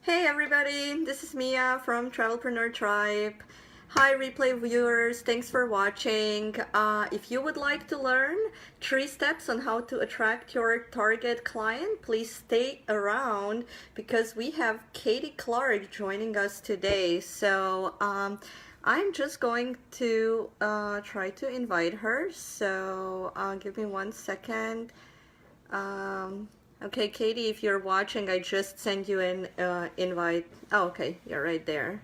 Hey everybody, this is Mia from Travelpreneur Tribe. Hi replay viewers, thanks for watching. If you would like to learn 3 steps on how to attract your target client, please stay around because we have Katie Clark joining us today. I'm just going to try to invite her. Give me 1 second. Okay, Katie, if you're watching, I just sent you an invite. Oh, okay, you're right there.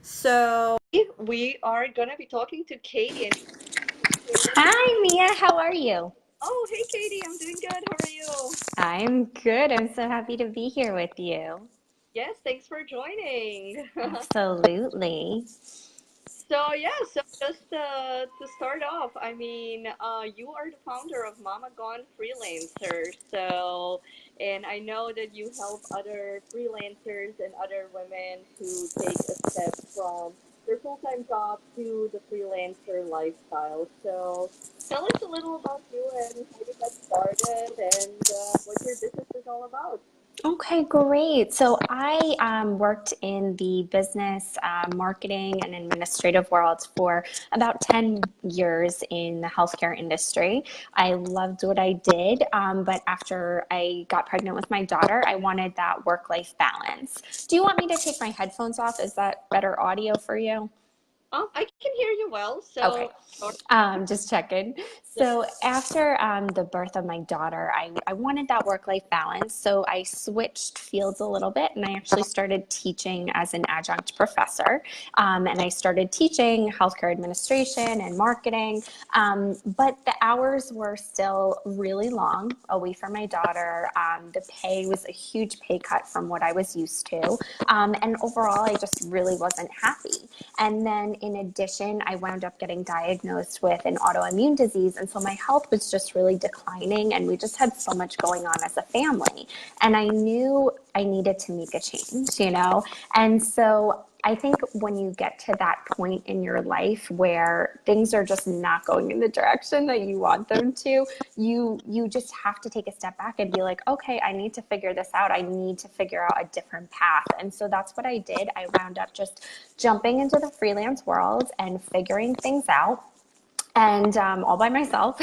So we are gonna be talking to Katie and Hi, Mia. How are you? oh, hey Katie, I'm doing good. How are you? I'm good. I'm so happy to be here with you. Yes, thanks for joining. Absolutely. So just to start off, you are the founder of Mama Gone Freelancer. And I know that you help other freelancers and other women to take a step from their full-time job to the freelancer lifestyle. So, tell us a little about you and how you got started and what your business is all about. Okay, great. So I worked in the business, marketing, and administrative world for about 10 years in the healthcare industry. I loved what I did, but after I got pregnant with my daughter, I wanted that work-life balance. Do you want me to take my headphones off? Is that better audio for you? I can hear you well, Okay. so or, Just checking. yeah. So after the birth of my daughter, I wanted that work-life balance. So I switched fields a little bit and I actually started teaching as an adjunct professor. And I started teaching healthcare administration and marketing. But the hours were still really long away from my daughter. The pay was a huge pay cut from what I was used to. And overall, I just really wasn't happy. And then in addition, I wound up getting diagnosed with an autoimmune disease. And so my health was just really declining. And we just had so much going on as a family. And I knew I needed to make a change, you know? And so I think when you get to that point in your life where things are just not going in the direction that you want them to, you just have to take a step back and be like, okay, I need to figure this out. I need to figure out a different path. And so that's what I did. I wound up just jumping into the freelance world and figuring things out and all by myself,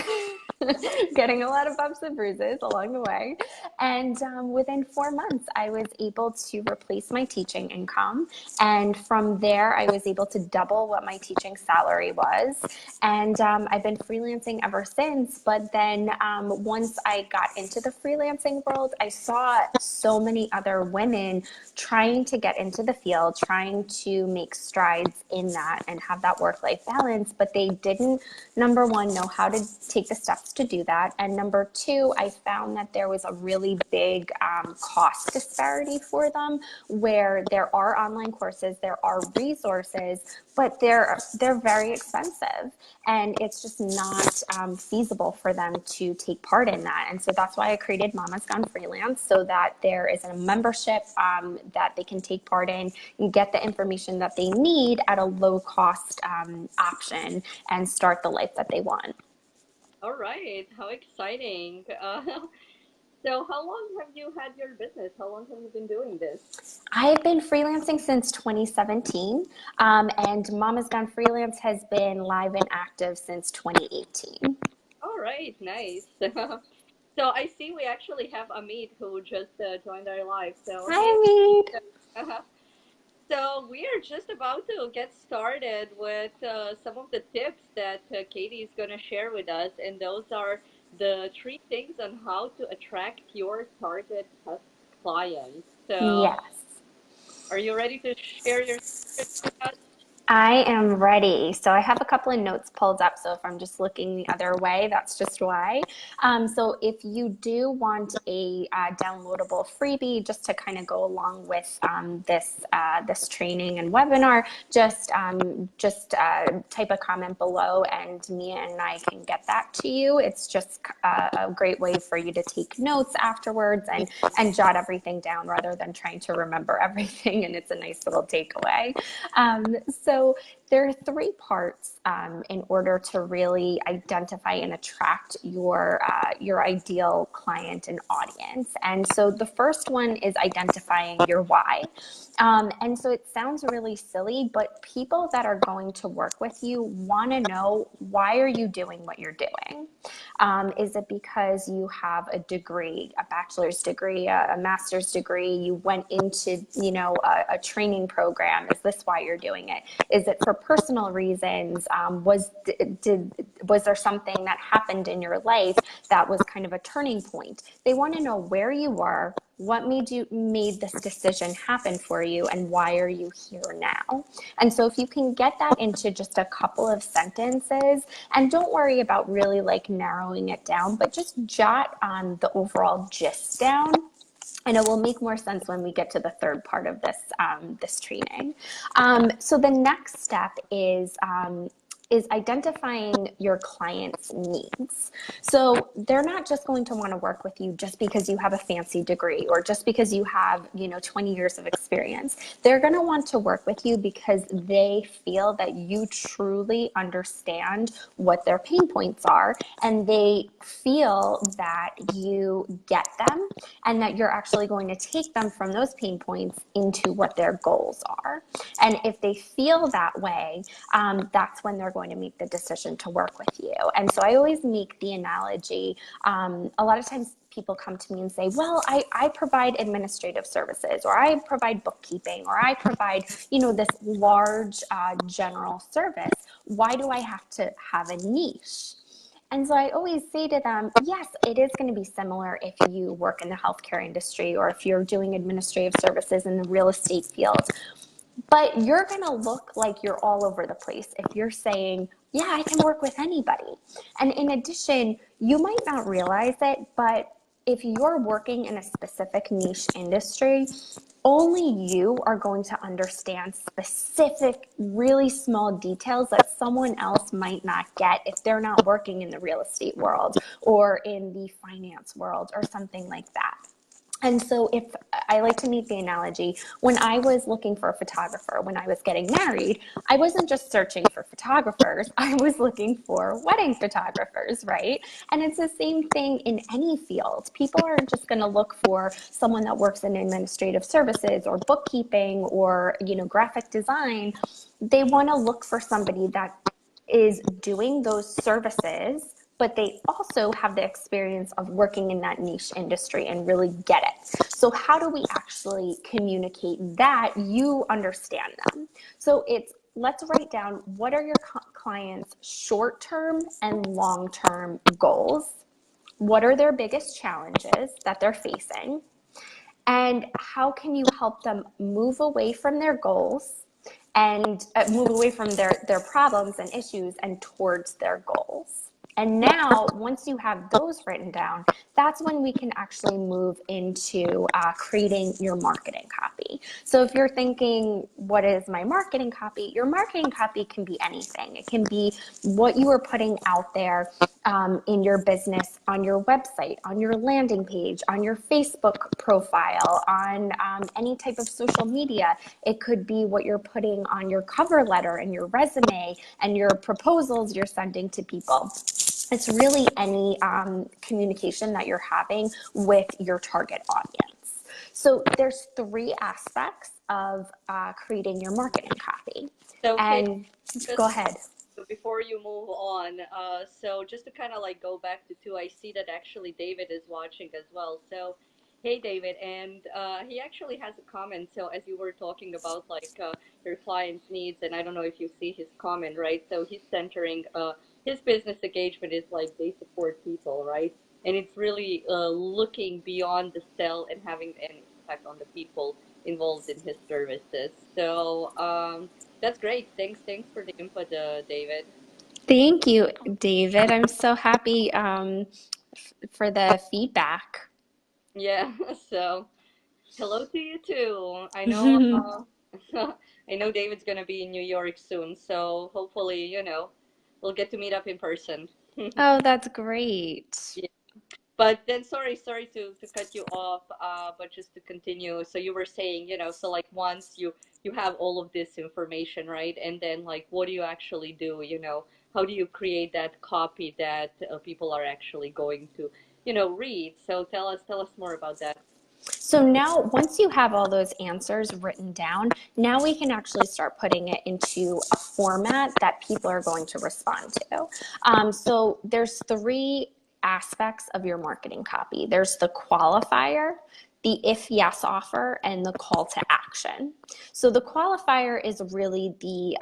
getting a lot of bumps and bruises along the way. And within 4 months, I was able to replace my teaching income. And from there, I was able to double what my teaching salary was. And I've been freelancing ever since. But then once I got into the freelancing world, I saw so many other women trying to get into the field, trying to make strides in that and have that work-life balance, but they didn't, number one, know how to take the steps to do that. And number two, I found that there was a really big cost disparity for them, where there are online courses, there are resources, but they're very expensive, and it's just not feasible for them to take part in that. And so that's why I created Mama's Gone Freelance, so that there is a membership that they can take part in and get the information that they need at a low cost option and start the life that they want. All right, how exciting. So how long have you had your business? How long have you been doing this? I've been freelancing since 2017, and Mama's Gone Freelance has been live and active since 2018. All right, nice. So I see we actually have Amit who just joined our live. So Hi, hey, Reed. Amit. So we are just about to get started with some of the tips that Katie is going to share with us, and those are the 3 things on how to attract your target clients. So Yes. are you ready to share your secrets with us? I am ready. So I have a couple of notes pulled up. So if I'm just looking the other way, that's just why. So if you do want a downloadable freebie just to kind of go along with this training and webinar, just type a comment below, and Mia and I can get that to you. It's just a great way for you to take notes afterwards and jot everything down rather than trying to remember everything. And it's a nice little takeaway. So So there are three parts in order to really identify and attract your ideal client and audience. And so the first one is identifying your why. And so it sounds really silly, but people that are going to work with you want to know, why are you doing what you're doing? Is it because you have a degree, a bachelor's degree, a master's degree? You went into, a training program. Is this why you're doing it? Is it for personal reasons? Was there something that happened in your life that was kind of a turning point? They want to know where you were, what made this decision happen for you, and why are you here now? And so if you can get that into just a couple of sentences, and don't worry about really like narrowing it down, but just jot the overall gist down, and it will make more sense when we get to the third part of this training. So the next step is identifying your client's needs. So they're not just going to want to work with you just because you have a fancy degree or just because you have, 20 years of experience. They're going to want to work with you because they feel that you truly understand what their pain points are, and they feel that you get them and that you're actually going to take them from those pain points into what their goals are. And if they feel that way, that's when they're going to make the decision to work with you. And so I always make the analogy, a lot of times people come to me and say, well, I provide administrative services, or I provide bookkeeping, or I provide, this large general service. Why do I have to have a niche? And so I always say to them, yes, it is going to be similar if you work in the healthcare industry or if you're doing administrative services in the real estate field. But you're going to look like you're all over the place if you're saying, yeah, I can work with anybody. And in addition, you might not realize it, but if you're working in a specific niche industry, only you are going to understand specific, really small details that someone else might not get if they're not working in the real estate world or in the finance world or something like that. And so if I like to make the analogy, when I was looking for a photographer, when I was getting married, I wasn't just searching for photographers, I was looking for wedding photographers, right? And it's the same thing in any field. People aren't just going to look for someone that works in administrative services or bookkeeping or, graphic design. They want to look for somebody that is doing those services, but they also have the experience of working in that niche industry and really get it. So how do we actually communicate that you understand them? So let's write down, what are your clients' short-term and long-term goals? What are their biggest challenges that they're facing? And how can you help them move away from their goals and move away from their problems and issues and towards their goals? And now, once you have those written down, that's when we can actually move into creating your marketing copy. So if you're thinking, what is my marketing copy? Your marketing copy can be anything. It can be what you are putting out there in your business, on your website, on your landing page, on your Facebook profile, on any type of social media. It could be what you're putting on your cover letter and your resume and your proposals you're sending to people. It's really any communication that you're having with your target audience. So there's three aspects of creating your marketing copy. So, Kate, And just go ahead. before you move on, so just to kind of like go back to two, I see that actually David is watching as well. So, hey, David, and he actually has a comment. So, as you were talking about like your client's needs, and I don't know if you see his comment, right? So, he's centering his business engagement is like they support people, right? And it's really looking beyond the sell and having an impact on the people involved in his services. So, that's great. Thanks for the input, David. Thank you, David. I'm so happy for the feedback. Yeah. So, hello to you too. I know, I know David's gonna be in New York soon, so hopefully, we'll get to meet up in person. Oh, that's great. Yeah. But then, sorry to cut you off, but just to continue. So you were saying, so like once you have all of this information, right? And then like, what do you actually do? How do you create that copy that people are actually going to, read? So tell us more about that. So now, once you have all those answers written down, now we can actually start putting it into a format that people are going to respond to. So there's three aspects of your marketing copy. There's the qualifier, the if yes offer, and the call to action. So the qualifier is really the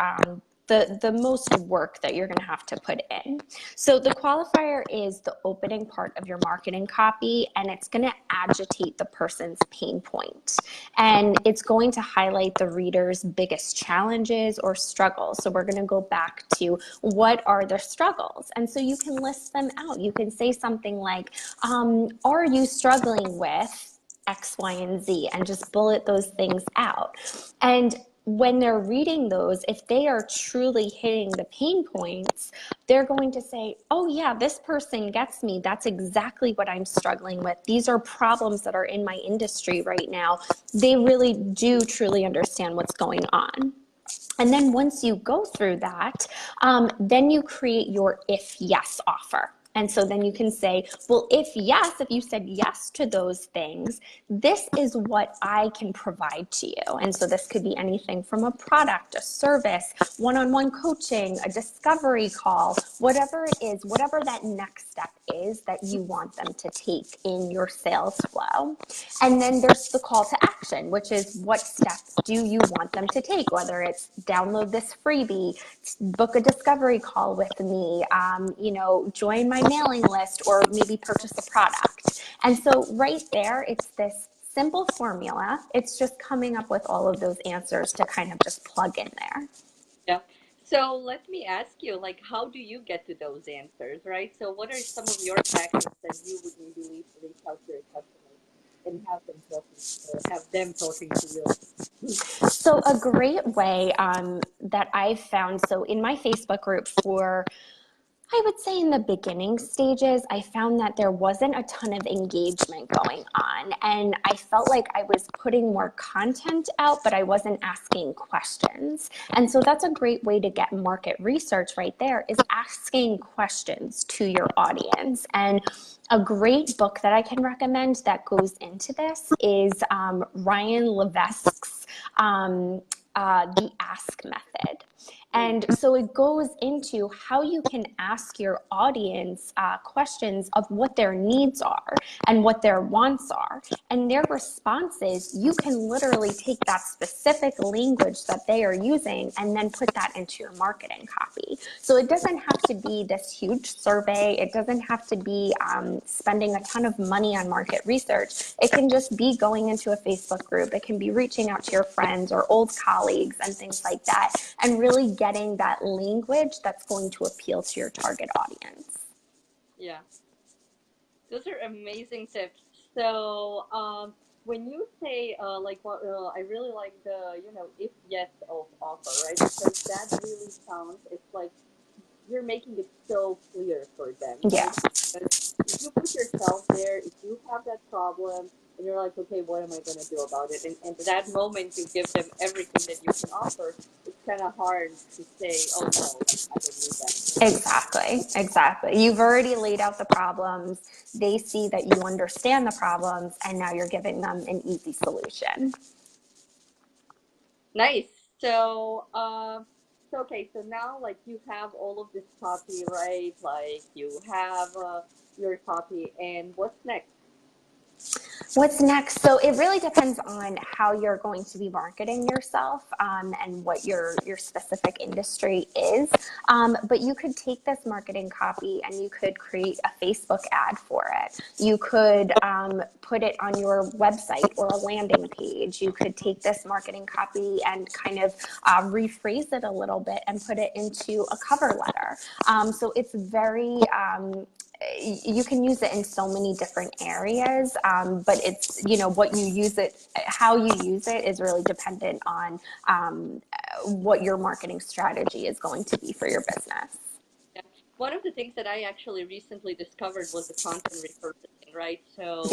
most work that you're going to have to put in. So the qualifier is the opening part of your marketing copy, and it's going to agitate the person's pain point. And it's going to highlight the reader's biggest challenges or struggles. So we're going to go back to what are their struggles? And so you can list them out. You can say something like, are you struggling with X, Y, and Z, and just bullet those things out. And when they're reading those, if they are truly hitting the pain points, they're going to say, oh yeah, this person gets me. That's exactly what I'm struggling with. These are problems that are in my industry right now. They really do truly understand what's going on. And then once you go through that, then you create your if yes offer. And so then you can say, well, if you said yes to those things, this is what I can provide to you. And so this could be anything from a product, a service, one-on-one coaching, a discovery call, whatever it is, whatever that next step is that you want them to take in your sales flow. And then there's the call to action, which is what steps do you want them to take, whether it's download this freebie, book a discovery call with me, join my mailing list, or maybe purchase a product. And so right there, it's this simple formula. It's just coming up with all of those answers to kind of just plug in there. Yeah. So let me ask you, like, how do you get to those answers, right? So what are some of your tactics that you would maybe reach out to your customers and have them talking to you? So a great way that I've found, so in my Facebook group I would say in the beginning stages, I found that there wasn't a ton of engagement going on. And I felt like I was putting more content out, but I wasn't asking questions. And so that's a great way to get market research right there, is asking questions to your audience. And a great book that I can recommend that goes into this is Ryan Levesque's The Ask Method. And so it goes into how you can ask your audience questions of what their needs are and what their wants are. And their responses, you can literally take that specific language that they are using and then put that into your marketing copy. So it doesn't have to be this huge survey. It doesn't have to be spending a ton of money on market research. It can just be going into a Facebook group. It can be reaching out to your friends or old colleagues and things like that, and really getting that language that's going to appeal to your target audience. Yeah, those are amazing tips. So, when you say like what I really like the if yes of offer, right? Because that really sounds it's like you're making it so clear for them, Yeah. right? Because if you put yourself there, if you have that problem and you're like, okay, what am I going to do about it? And that moment you give them everything that you can offer, it's kind of hard to say, oh no, I don't need that. Exactly. You've already laid out the problems. They see that you understand the problems, and now you're giving them an easy solution. Nice. So, okay, so now like you have all of this copy, right? Like you have your copy, and what's next? What's next? So it really depends on how you're going to be marketing yourself and what your specific industry is. But you could take this marketing copy and you could create a Facebook ad for it. You could put it on your website or a landing page. You could take this marketing copy and kind of rephrase it a little bit and put it into a cover letter. So it's very you can use it in so many different areas, but it's, what you use it, how you use it is really dependent on what your marketing strategy is going to be for your business. Yeah. one of the things that I actually recently discovered was the content repurposing, right?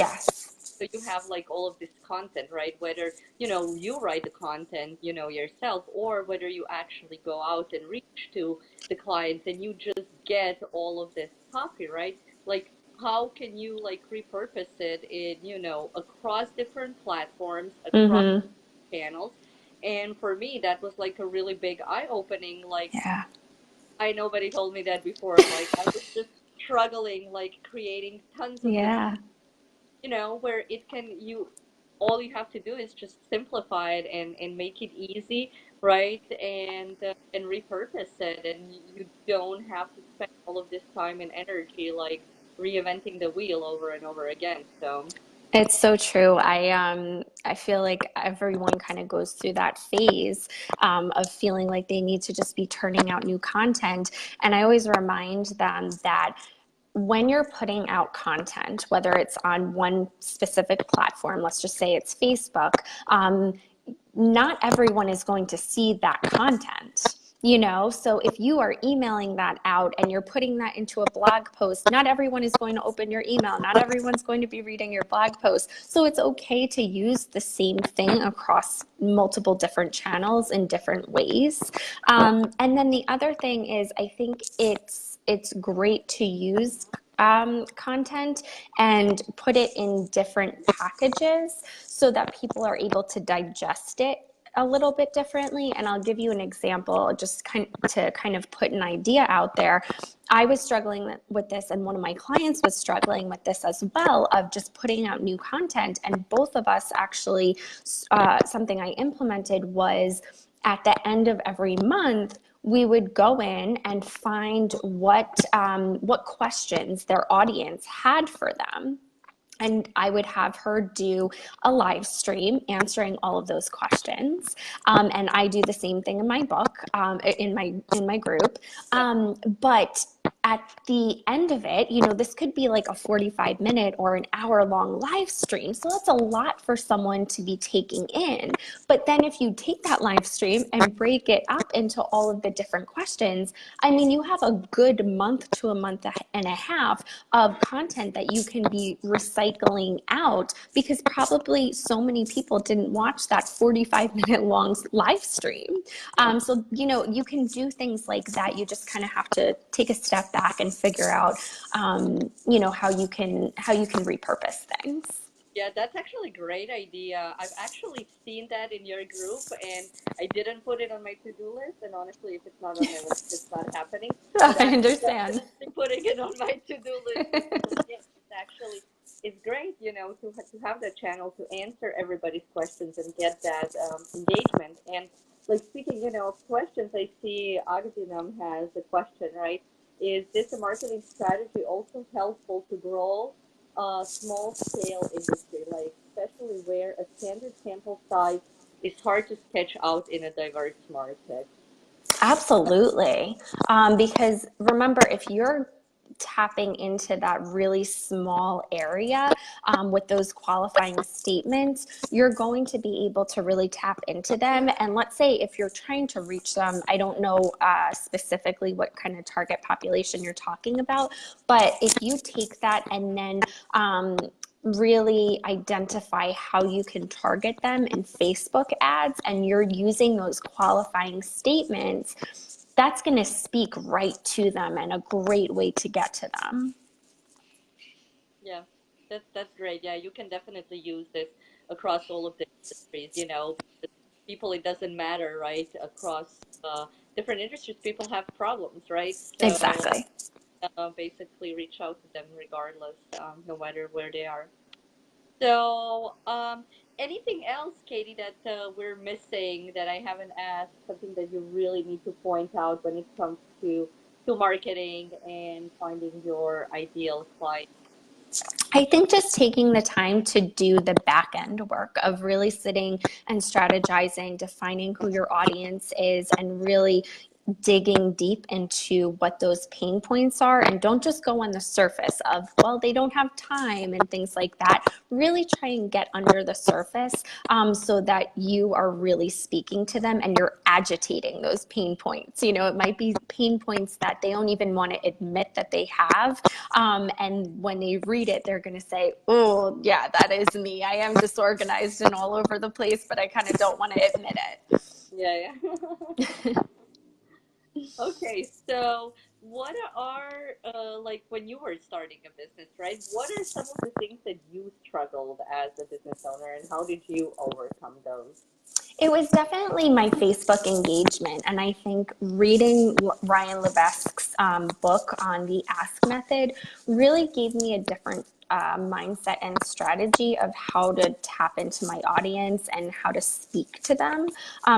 Yes. So you have like all of this content, right? Whether, you write the content, yourself, or whether you actually go out and reach to the clients and you just get all of this copy, right? Like, how can you like repurpose it in, across different platforms, across Mm-hmm. channels? And for me, that was like a really big eye-opening. Like, Yeah. I nobody told me that before. Like, I was just struggling, like creating tons of different, Yeah. where it can you all you have to do is just simplify it and make it easy, right? And repurpose it, and you don't have to spend all of this time and energy like reinventing the wheel over and over again. So It's so true. I feel like everyone kind of goes through that phase of feeling like they need to just be turning out new content. And I always remind them that when you're putting out content, whether it's on one specific platform, let's just say it's Facebook, not everyone is going to see that content. So if you are emailing that out and you're putting that into a blog post, not everyone is going to open your email, not everyone's going to be reading your blog post. So it's okay to use the same thing across multiple different channels in different ways. And then the other thing is, I think it's great to use content and put it in different packages so that people are able to digest it a little bit differently. And I'll give you an example just to kind of put an idea out there. I was struggling with this, and one of my clients was struggling with this as well, of just putting out new content. And both of us actually, something I implemented was at the end of every month, we would go in and find what questions their audience had for them, and I would have her do a live stream answering all of those questions. And I do the same thing in my book, in my group. yeah. But at the end of it, this could be like a 45-minute or an hour-long live stream. So that's a lot for someone to be taking in. But then if you take that live stream and break it up into all of the different questions, I mean, you have a good month to a month and a half of content that you can be recycling out, because probably so many people didn't watch that 45-minute long live stream. So, you can do things like that. You just kind of have to take a step back and figure out, how you can repurpose things. Yeah, that's actually a great idea. I've actually seen that in your group, and I didn't put it on my to-do list. And honestly, if it's not on my list, it's not happening. But I I'm understand. definitely putting it on my to-do list because yeah, it's actually it's great, to have that channel to answer everybody's questions and get that engagement. And like speaking, of questions, I see Agustinum has a question, right? Is this a marketing strategy also helpful to grow small scale industry, like especially where a standard sample size is hard to sketch out in a diverse market? Absolutely. Because remember, if you're tapping into that really small area with those qualifying statements, you're going to be able to really tap into them. And let's say if you're trying to reach them, I don't know specifically what kind of target population you're talking about, but if you take that and then really identify how you can target them in Facebook ads, and you're using those qualifying statements, that's going to speak right to them and a great way to get to them. Yeah, that's great. Yeah, you can definitely use this across all of the industries. People, it doesn't matter, right? Across different industries, people have problems, right? So Exactly. basically, reach out to them regardless, no matter where they are. So, anything else, Katie, that we're missing that I haven't asked? Something that you really need to point out when it comes to marketing and finding your ideal client? I think just taking the time to do the back end work of really sitting and strategizing, defining who your audience is, and really digging deep into what those pain points are, and don't just go on the surface of, well, they don't have time and things like that. Really try and get under the surface, so that you are really speaking to them and you're agitating those pain points. It might be pain points that they don't even want to admit that they have. And when they read it, they're going to say, oh, yeah, that is me. I am disorganized and all over the place, but I kind of don't want to admit it. Yeah, yeah. Okay, so what are like when you were starting a business, right? What are some of the things that you struggled as a business owner, and how did you overcome those? It was definitely my Facebook engagement. And I think reading Ryan Levesque's book on the ask method really gave me a different mindset and strategy of how to tap into my audience and how to speak to them.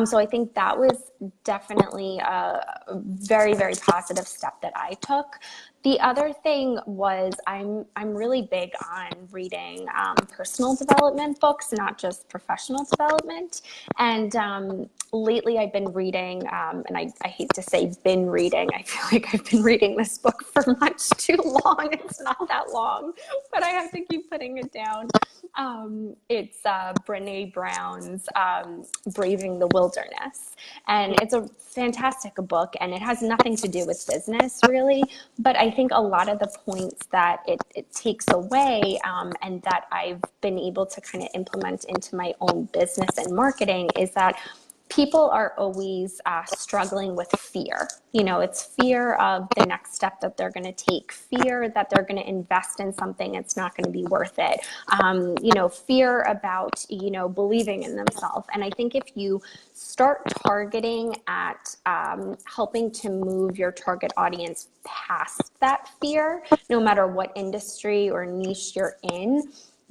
So I think that was definitely a very, very positive step that I took. The other thing was I'm really big on reading personal development books, not just professional development. And lately I've been reading, and I hate to say been reading, I feel like I've been reading this book for much too long. It's not that long, but I have to keep putting it down. It's Brene Brown's Braving the Wilderness. And it's a fantastic book, and it has nothing to do with business, really. But I think a lot of the points that it takes away, and that I've been able to kind of implement into my own business and marketing, is that people are always struggling with fear. It's fear of the next step that they're going to take, fear that they're going to invest in something it's not going to be worth it, fear about, believing in themselves. And I think if you start targeting at helping to move your target audience past that fear, no matter what industry or niche you're in,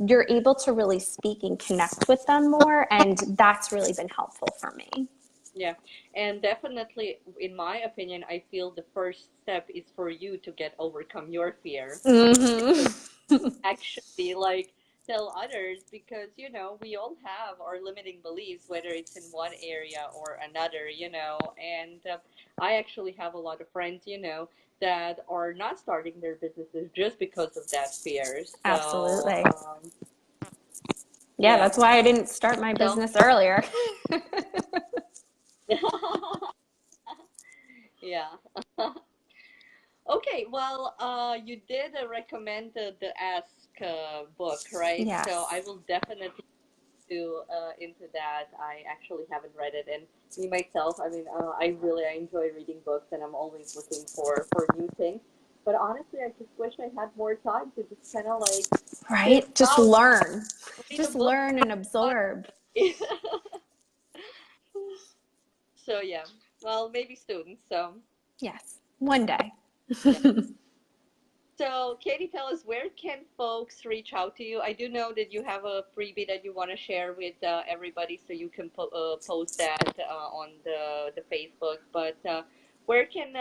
you're able to really speak and connect with them more. And that's really been helpful for me. Yeah, and definitely, in my opinion, I feel the first step is for you to get overcome your fear. Mm-hmm. Actually, like tell others, because we all have our limiting beliefs, whether it's in one area or another, and I actually have a lot of friends, that are not starting their businesses just because of that fear. So Absolutely. Yeah, yeah, that's why I didn't start my tell business earlier. yeah. Okay, well, you did recommend the Ask book, right? So Yes. I will definitely do into that. I actually haven't read it, and me myself, I mean, I enjoy reading books, and I'm always looking for new things. But honestly, I just wish I had more time to just kind of like sit Right? Just down, learn. read a Just book. learn and absorb. So yeah, well, maybe soon. So Yes. One day. yeah. So, Katie, tell us, where can folks reach out to you? I do know that you have a freebie that you want to share with everybody, so you can post that on the Facebook. But where can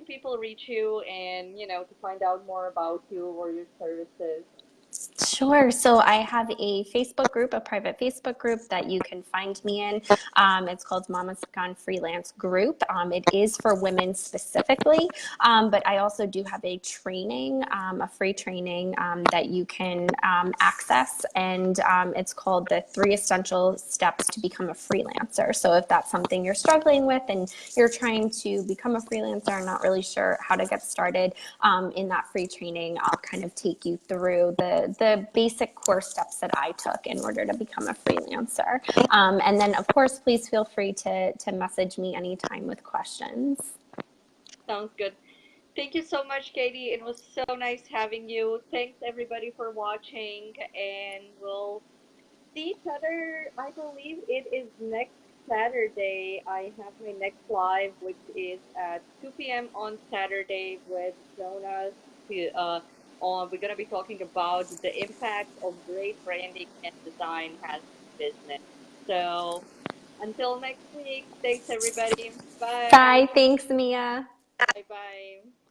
people reach you, and to find out more about you or your services? Sure. So I have a Facebook group, a private Facebook group that you can find me in. It's called Mama's Gone Freelance Group. It is for women specifically, but I also do have a training, a free training that you can access, and it's called the 3 Essential Steps to Become a Freelancer. So if that's something you're struggling with and you're trying to become a freelancer and not really sure how to get started, in that free training, I'll kind of take you through the basic core steps that I took in order to become a freelancer. And then, of course, please feel free to message me anytime with questions. Sounds good. Thank you so much, Katie. It was so nice having you. Thanks everybody for watching, and we'll see each other. I believe it is next Saturday. I have my next live, which is at 2 p.m. on Saturday with Jonas. We're going to be talking about the impact of great branding and design has business. So until next week, thanks everybody. Bye. Bye. Thanks, Mia. Bye bye.